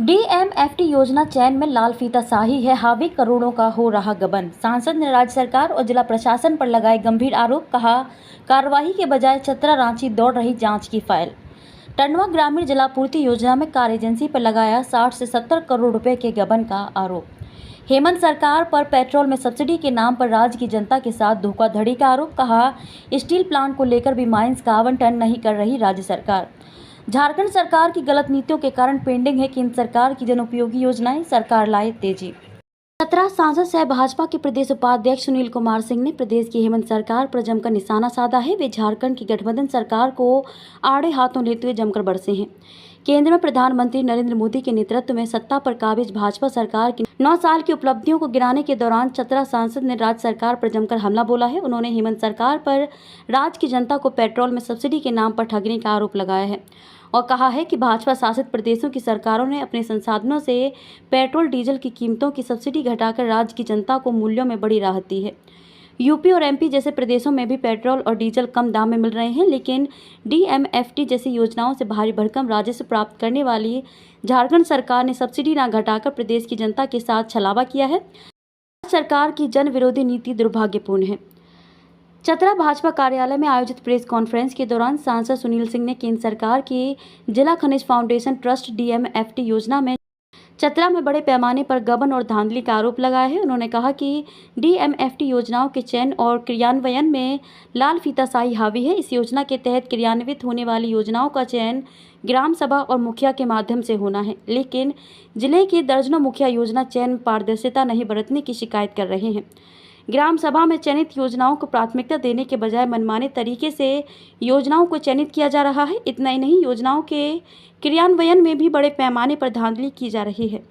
DMFT योजना चयन में लाल फीताशाही है, हावी करोड़ों का हो रहा गबन। सांसद ने राज्य सरकार और जिला प्रशासन पर लगाए गंभीर आरोप, कहा कार्रवाई के बजाय चतरा रांची दौड़ रही जांच की फाइल। टंडवा ग्रामीण जलापूर्ति योजना में कार एजेंसी पर लगाया 60 से 70 करोड़ रुपए के गबन का आरोप। हेमंत सरकार पर पेट्रोल में सब्सिडी के नाम पर राज्य की जनता के साथ धोखाधड़ी का आरोप, कहा स्टील प्लांट को लेकर भी माइंस का आवंटन नहीं कर रही राज्य सरकार। झारखंड सरकार की गलत नीतियों के कारण पेंडिंग है केंद्र सरकार की जनोपयोगी योजनाएं, सरकार लाए तेजी। चतरा सांसद सह भाजपा के प्रदेश उपाध्यक्ष सुनील कुमार सिंह ने प्रदेश की हेमंत सरकार पर जमकर निशाना साधा है। वे झारखंड की गठबंधन सरकार को आड़े हाथों लेते हुए जमकर बरसे हैं। केंद्र में प्रधानमंत्री नरेंद्र मोदी के नेतृत्व में सत्ता पर काबिज भाजपा सरकार की 9 साल की उपलब्धियों को गिनाने के दौरान चतरा सांसद ने राज्य सरकार पर जमकर हमला बोला है। उन्होंने हेमंत सरकार पर राज्य की जनता को पेट्रोल में सब्सिडी के नाम पर ठगने का आरोप लगाया है और कहा है कि भाजपा शासित प्रदेशों की सरकारों ने अपने संसाधनों से पेट्रोल डीजल की कीमतों की सब्सिडी घटाकर राज्य की जनता को मूल्यों में बड़ी राहत दी है। यूपी और एमपी जैसे प्रदेशों में भी पेट्रोल और डीजल कम दाम में मिल रहे हैं, लेकिन डीएमएफटी जैसी योजनाओं से भारी भरकम राजस्व प्राप्त करने वाली झारखंड सरकार ने सब्सिडी न घटाकर प्रदेश की जनता के साथ छलावा किया है। सरकार की जन विरोधी नीति दुर्भाग्यपूर्ण है। चतरा भाजपा कार्यालय में आयोजित प्रेस कॉन्फ्रेंस के दौरान सांसद सुनील सिंह ने केंद्र सरकार की जिला खनिज फाउंडेशन ट्रस्ट डीएमएफटी योजना में चतरा में बड़े पैमाने पर गबन और धांधली का आरोप लगाया है। उन्होंने कहा कि डीएमएफटी योजनाओं के चयन और क्रियान्वयन में लाल फीताशाही हावी है। इस योजना के तहत क्रियान्वित होने वाली योजनाओं का चयन ग्राम सभा और मुखिया के माध्यम से होना है, लेकिन जिले के दर्जनों मुखिया योजना चयन में पारदर्शिता नहीं बरतने की शिकायत कर रहे हैं। ग्राम सभा में चयनित योजनाओं को प्राथमिकता देने के बजाय मनमाने तरीके से योजनाओं को चयनित किया जा रहा है। इतना ही नहीं, योजनाओं के क्रियान्वयन में भी बड़े पैमाने पर धांधली की जा रही है।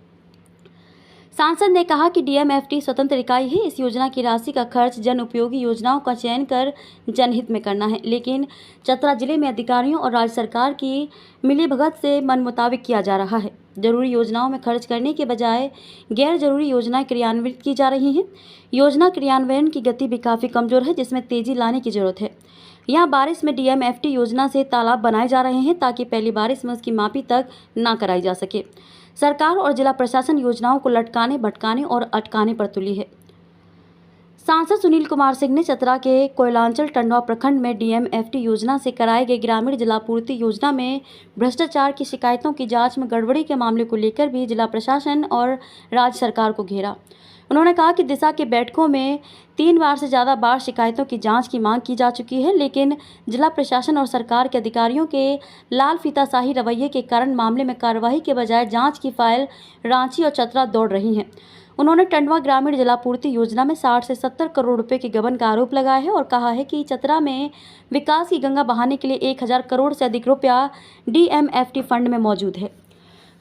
सांसद ने कहा कि डीएमएफटी स्वतंत्र इकाई है। इस योजना की राशि का खर्च जन उपयोगी योजनाओं का चयन कर जनहित में करना है, लेकिन चतरा जिले में अधिकारियों और राज्य सरकार की मिलीभगत से मन मुताबिक किया जा रहा है। जरूरी योजनाओं में खर्च करने के बजाय गैर जरूरी योजनाएं क्रियान्वित की जा रही हैं। योजना क्रियान्वयन की गति भी काफ़ी कमजोर है, जिसमें तेजी लाने की जरूरत है। यहाँ बारिश में डीएमएफटी योजना से तालाब बनाए जा रहे हैं ताकि पहली बारिश में उसकी मापी तक ना कराई जा सके। सरकार और जिला प्रशासन योजनाओं को लटकाने, भटकाने और अटकाने पर तुली है। सांसद सुनील कुमार सिंह ने चतरा के कोयलांचल टंडवा प्रखंड में डीएमएफटी योजना से कराए गए ग्रामीण जलापूर्ति योजना में भ्रष्टाचार की शिकायतों की जांच में गड़बड़ी के मामले को लेकर भी जिला प्रशासन और राज्य सरकार को घेरा। उन्होंने कहा कि दिशा के बैठकों में 3 बार से ज़्यादा बार शिकायतों की जांच की मांग की जा चुकी है, लेकिन जिला प्रशासन और सरकार के अधिकारियों के लाल फीताशाही रवैये के कारण मामले में कार्रवाई के बजाय जांच की फाइल रांची और चतरा दौड़ रही हैं। उन्होंने टंडवा ग्रामीण जलापूर्ति योजना में 60 से 70 करोड़ रुपए के गबन का आरोप लगाया है और कहा है कि चतरा में विकास की गंगा बहाने के लिए 1000 करोड़ से अधिक रुपया डीएमएफटी फंड में मौजूद है।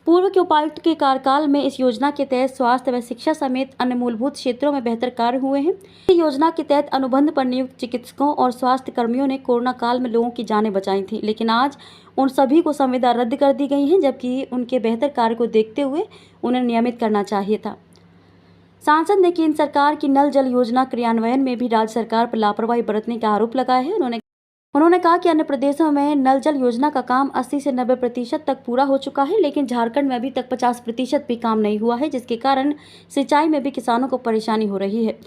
पूर्व के उपायुक्त के कार्यकाल में इस योजना के तहत स्वास्थ्य व शिक्षा समेत अन्य मूलभूत क्षेत्रों में बेहतर कार्य हुए हैं। इस योजना के तहत अनुबंध पर नियुक्त चिकित्सकों और स्वास्थ्य कर्मियों ने कोरोना काल में लोगों की जानें बचाई थी, लेकिन आज उन सभी को संविदा रद्द कर दी गई है, जबकि उनके बेहतर कार्य को देखते हुए उन्हें नियमित करना चाहिए था। सांसद ने केंद्र सरकार की नल जल योजना क्रियान्वयन में भी राज्य सरकार पर लापरवाही बरतने का आरोप लगाया है। उन्होंने कहा कि अन्य प्रदेशों में नल जल योजना का काम 80 से 90% तक पूरा हो चुका है, लेकिन झारखंड में अभी तक 50% भी काम नहीं हुआ है, जिसके कारण सिंचाई में भी किसानों को परेशानी हो रही है।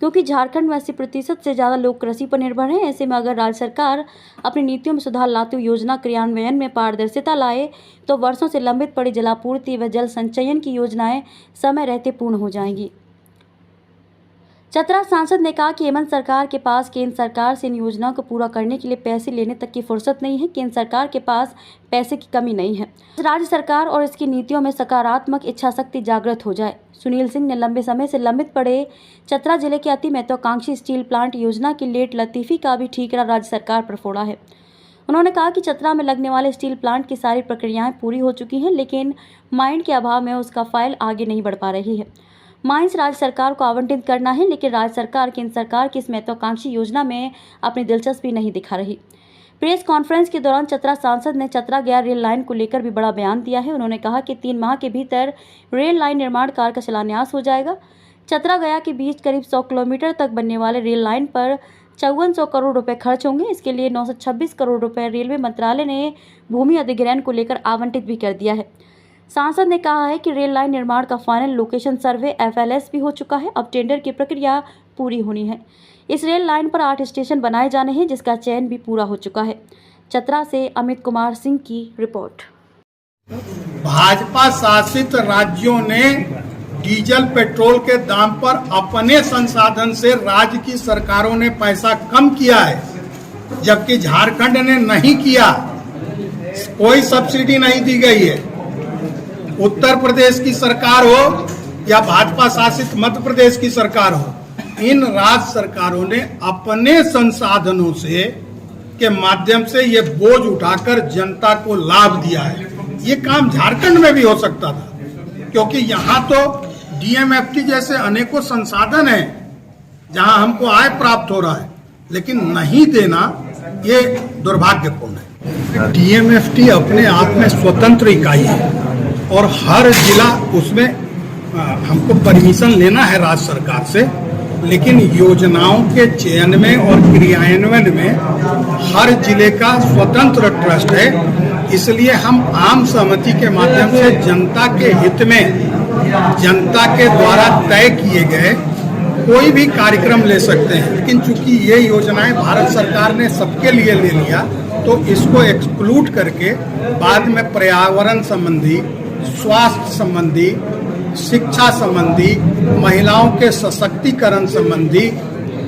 क्योंकि झारखंड में 80% से ज़्यादा लोग कृषि पर निर्भर हैं। ऐसे में अगर राज्य सरकार अपनी नीतियों में सुधार लाते हुए योजना क्रियान्वयन में पारदर्शिता लाए तो वर्षों से लंबित पड़ी जलापूर्ति व जल संचयन की योजनाएं समय रहते पूर्ण हो जाएंगी। चतरा सांसद ने कहा कि हेमंत सरकार के पास केंद्र सरकार से इन योजनाओं को पूरा करने के लिए पैसे लेने तक की फुर्सत नहीं है। केंद्र सरकार के पास पैसे की कमी नहीं है। राज्य सरकार और इसकी नीतियों में सकारात्मक इच्छा शक्ति जागृत हो जाए। सुनील सिंह ने लंबे समय से लंबित पड़े चतरा जिले के अति महत्वाकांक्षी स्टील प्लांट योजना की लेट लतीफी का भी ठीकरा राज्य सरकार पर फोड़ा है। उन्होंने कहा कि चतरा में लगने वाले स्टील प्लांट की सारी प्रक्रियाएं पूरी हो चुकी हैं, लेकिन माइंड के अभाव में उसका फाइल आगे नहीं बढ़ पा रही है। माइंस राज्य सरकार को आवंटित करना है, लेकिन राज्य सरकार केंद्र सरकार की इस महत्वाकांक्षी योजना में अपनी दिलचस्पी नहीं दिखा रही। प्रेस कॉन्फ्रेंस के दौरान चतरा सांसद ने चतरा गया रेल लाइन को लेकर भी बड़ा बयान दिया है। उन्होंने कहा कि 3 माह के भीतर रेल लाइन निर्माण कार्य का शिलान्यास हो जाएगा। चतरा गया के बीच करीब 100 किलोमीटर तक बनने वाले रेल लाइन पर 5400 करोड़ रुपए खर्च होंगे। इसके लिए 926 करोड़ रुपए रेलवे मंत्रालय ने भूमि अधिग्रहण को लेकर आवंटित भी कर दिया है। सांसद ने कहा है कि रेल लाइन निर्माण का फाइनल लोकेशन सर्वे FLS भी हो चुका है। अब टेंडर की प्रक्रिया पूरी होनी है। इस रेल लाइन पर 8 स्टेशन बनाए जाने हैं, जिसका चयन भी पूरा हो चुका है। चतरा से अमित कुमार सिंह की रिपोर्ट। भाजपा शासित राज्यों ने डीजल पेट्रोल के दाम पर अपने संसाधन से राज्य की सरकारों ने पैसा कम किया है, जबकि झारखंड ने नहीं किया। कोई सब्सिडी नहीं दी गई है। उत्तर प्रदेश की सरकार हो या भाजपा शासित मध्य प्रदेश की सरकार हो, इन राज्य सरकारों ने अपने संसाधनों से के माध्यम से ये बोझ उठाकर जनता को लाभ दिया है। ये काम झारखंड में भी हो सकता था, क्योंकि यहाँ तो DMFT जैसे अनेकों संसाधन हैं जहाँ हमको आय प्राप्त हो रहा है, लेकिन नहीं देना ये दुर्भाग्यपूर्ण है। DMFT अपने आप में स्वतंत्र इकाई है और हर जिला उसमें हमको परमिशन लेना है राज्य सरकार से, लेकिन योजनाओं के चयन में और क्रियान्वयन में हर जिले का स्वतंत्र ट्रस्ट है। इसलिए हम आम सहमति के माध्यम से जनता के हित में, जनता के द्वारा तय किए गए कोई भी कार्यक्रम ले सकते हैं, लेकिन चूंकि ये योजनाएं भारत सरकार ने सबके लिए ले लिया, तो इसको एक्सक्लूड करके बाद में पर्यावरण संबंधी, स्वास्थ्य संबंधी, शिक्षा संबंधी, महिलाओं के सशक्तिकरण संबंधी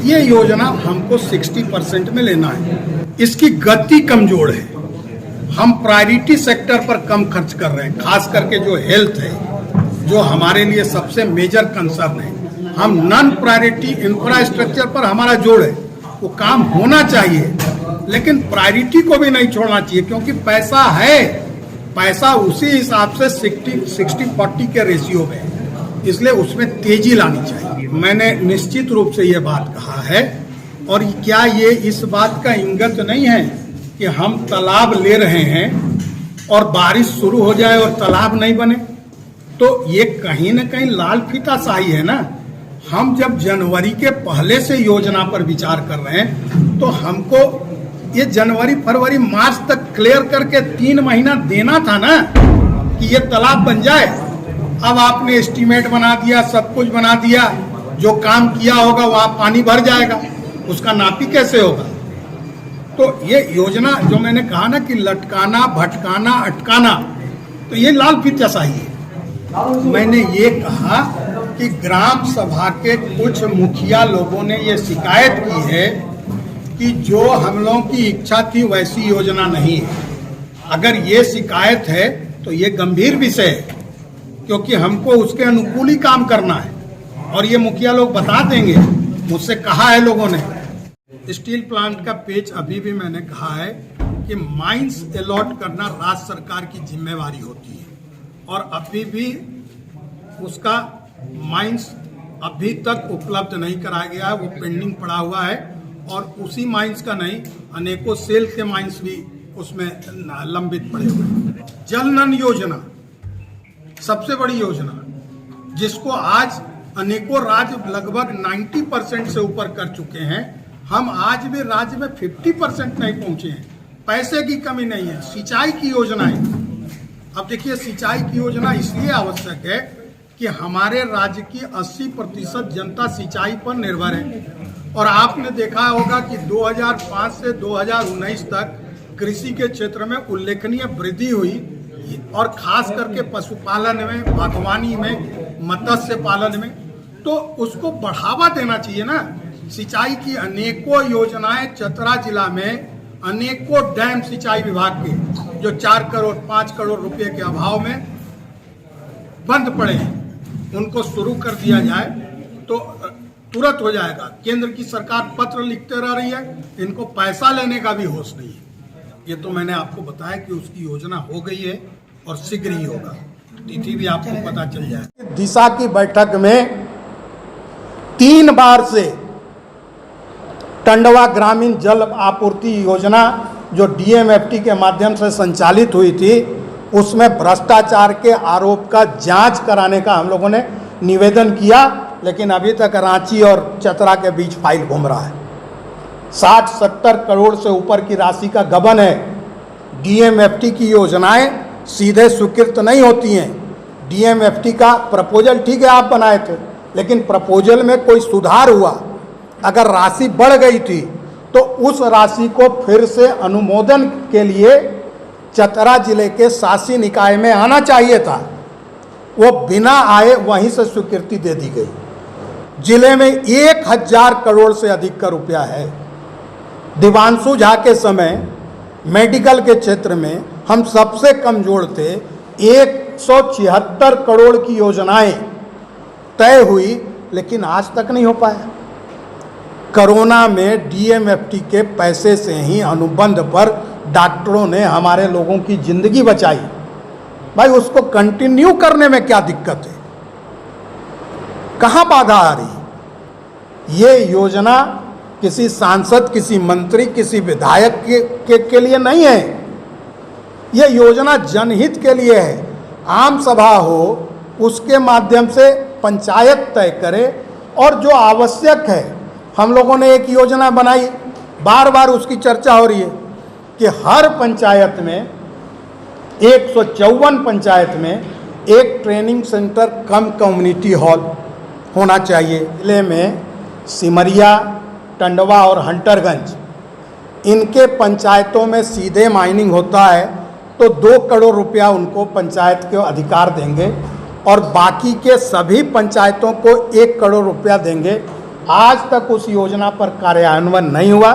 ये योजना हमको 60% में लेना है। इसकी गति कमजोर है। हम प्रायोरिटी सेक्टर पर कम खर्च कर रहे हैं, खास करके जो हेल्थ है, जो हमारे लिए सबसे मेजर कंसर्न है। हम नॉन प्रायोरिटी इंफ्रास्ट्रक्चर पर हमारा जोर है, वो काम होना चाहिए, लेकिन प्रायोरिटी को भी नहीं छोड़ना चाहिए, क्योंकि पैसा है, पैसा उसी हिसाब से 60-40 के रेशियो में, इसलिए उसमें तेजी लानी चाहिए। मैंने निश्चित रूप से ये बात कहा है। और क्या ये इस बात का इंगित नहीं है कि हम तालाब ले रहे हैं और बारिश शुरू हो जाए और तालाब नहीं बने? तो ये कहीं न कहीं लाल फीताशाही है ना। हम जब जनवरी के पहले से योजना पर विचार कर रहे हैं, तो हमको ये जनवरी, फरवरी, मार्च तक क्लियर करके 3 महीना देना था ना कि ये तालाब बन जाए। अब आपने एस्टीमेट बना दिया, सब कुछ बना दिया, जो काम किया होगा वहां पानी भर जाएगा, उसका नापी कैसे होगा? तो ये योजना जो मैंने कहा ना कि लटकाना, भटकाना, अटकाना, तो ये लाल फीताशाही है। मैंने ये कहा कि ग्राम सभा के कुछ मुखिया लोगों ने ये शिकायत की है कि जो हम लोगों की इच्छा थी वैसी योजना नहीं है। अगर ये शिकायत है तो ये गंभीर विषय है, क्योंकि हमको उसके अनुकूल ही काम करना है, और ये मुखिया लोग बता देंगे। मुझसे कहा है लोगों ने। स्टील प्लांट का पेच अभी भी मैंने कहा है कि माइंस अलॉट करना राज्य सरकार की जिम्मेवारी होती है, और अभी भी उसका माइंस अभी तक उपलब्ध नहीं कराया गया है, वो पेंडिंग पड़ा हुआ है। और उसी माइंस का नहीं, अनेकों सेल के माइंस भी उसमें लंबित पड़े हुए हैं। जल नल योजना सबसे बड़ी योजना, जिसको आज अनेकों राज्य लगभग 90% से ऊपर कर चुके हैं। हम आज भी राज्य में 50% नहीं पहुंचे हैं। पैसे की कमी नहीं है। सिंचाई की योजना है। अब देखिए, सिंचाई की योजना इसलिए आवश्यक है कि हमारे राज्य की 80% जनता सिंचाई पर निर्भर है। और आपने देखा होगा कि 2005 से 2019 तक कृषि के क्षेत्र में उल्लेखनीय वृद्धि हुई, और खास करके पशुपालन में, बागवानी में, मत्स्य पालन में, तो उसको बढ़ावा देना चाहिए ना। सिंचाई की अनेकों योजनाएं चतरा जिला में, अनेकों डैम सिंचाई विभाग के जो 4 करोड़ 5 करोड़ रुपए के अभाव में बंद पड़े हैं, उनको शुरू कर दिया जाए तो तुरंत हो जाएगा। केंद्र की सरकार पत्र लिखते रह रही है, इनको पैसा लेने का भी होश नहीं है। ये तो मैंने आपको बताया कि उसकी योजना हो गई है और शीघ्र ही होगा। तिथि भी आपको पता चल जाए। दिशा की बैठक में 3 बार से टंडवा ग्रामीण जल आपूर्ति योजना जो DMFT के माध्यम से संचालित हुई थी, उसमें भ्रष्टाचार के आरोप का जांच कराने का हम लोगों ने निवेदन किया, लेकिन अभी तक रांची और चतरा के बीच फाइल घूम रहा है। 60-70 करोड़ से ऊपर की राशि का गबन है। DMFT की योजनाएं सीधे स्वीकृत नहीं होती हैं। डीएमएफटी का प्रपोजल ठीक है आप बनाए थे, लेकिन प्रपोजल में कोई सुधार हुआ, अगर राशि बढ़ गई थी तो उस राशि को फिर से अनुमोदन के लिए चतरा जिले के शासी निकाय में आना चाहिए था। वो बिना आए वहीं से स्वीकृति दे दी गई। जिले में 1000 करोड़ से अधिक का रुपया है। दिवांशु झा के समय मेडिकल के क्षेत्र में हम सबसे कमजोर थे। 176 करोड़ की योजनाएं तय हुई, लेकिन आज तक नहीं हो पाया। कोरोना में डीएमएफटी के पैसे से ही अनुबंध पर डॉक्टरों ने हमारे लोगों की जिंदगी बचाई। भाई उसको कंटिन्यू करने में क्या दिक्कत है? कहाँ बाधा आ रही? ये योजना किसी सांसद, किसी मंत्री, किसी विधायक के लिए नहीं है। ये योजना जनहित के लिए है। आम सभा हो, उसके माध्यम से पंचायत तय करे, और जो आवश्यक है, हम लोगों ने एक योजना बनाई, बार बार उसकी चर्चा हो रही है कि हर पंचायत में 154 पंचायत में एक ट्रेनिंग सेंटर कम कम्युनिटी हॉल होना चाहिए। जिले में सिमरिया, टंडवा और हंटरगंज, इनके पंचायतों में सीधे माइनिंग होता है तो 2 करोड़ रुपया उनको पंचायत के अधिकार देंगे, और बाकी के सभी पंचायतों को 1 करोड़ रुपया देंगे। आज तक उस योजना पर कार्यान्वयन नहीं हुआ,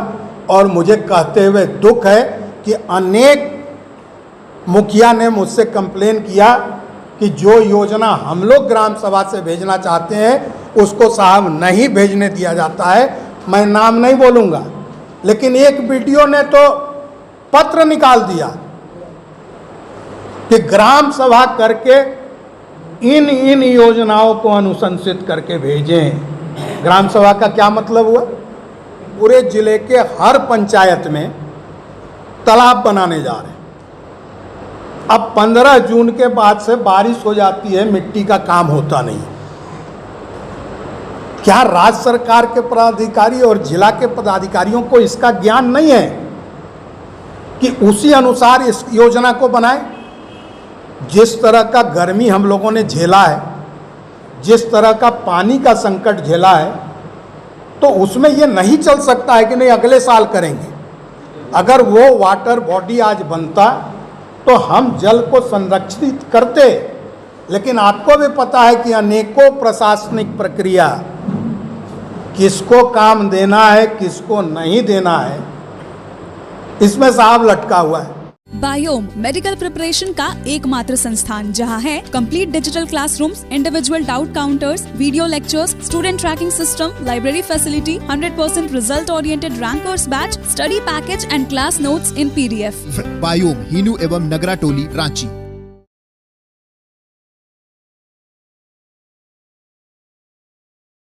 और मुझे कहते हुए दुख है कि अनेक मुखिया ने मुझसे कंप्लेन किया कि जो योजना हम लोग ग्राम सभा से भेजना चाहते हैं उसको साहब नहीं भेजने दिया जाता है। मैं नाम नहीं बोलूँगा, लेकिन एक वीडियो ने तो पत्र निकाल दिया कि ग्राम सभा करके इन योजनाओं को अनुशंसित करके भेजें। ग्राम सभा का क्या मतलब हुआ? पूरे जिले के हर पंचायत में तालाब बनाने जा रहे हैं। अब 15 जून के बाद से बारिश हो जाती है, मिट्टी का काम होता नहीं। क्या राज्य सरकार के पदाधिकारी और जिला के पदाधिकारियों को इसका ज्ञान नहीं है कि उसी अनुसार इस योजना को बनाएं? जिस तरह का गर्मी हम लोगों ने झेला है, जिस तरह का पानी का संकट झेला है, तो उसमें ये नहीं चल सकता है कि नहीं अगले साल करेंगे। अगर वो वाटर बॉडी आज बनता तो हम जल को संरक्षित करते, लेकिन आपको भी पता है कि अनेकों प्रशासनिक प्रक्रिया, किसको काम देना है किसको नहीं देना है, इसमें साहब लटका हुआ है। बायोम मेडिकल प्रिपरेशन का एकमात्र संस्थान जहां है complete digital classrooms, individual doubt counters, video lectures, student tracking system, library facility, 100% result oriented rankers batch, study package and class notes in PDF। Biome, Hinoo एवं नगरा टोली, रांची।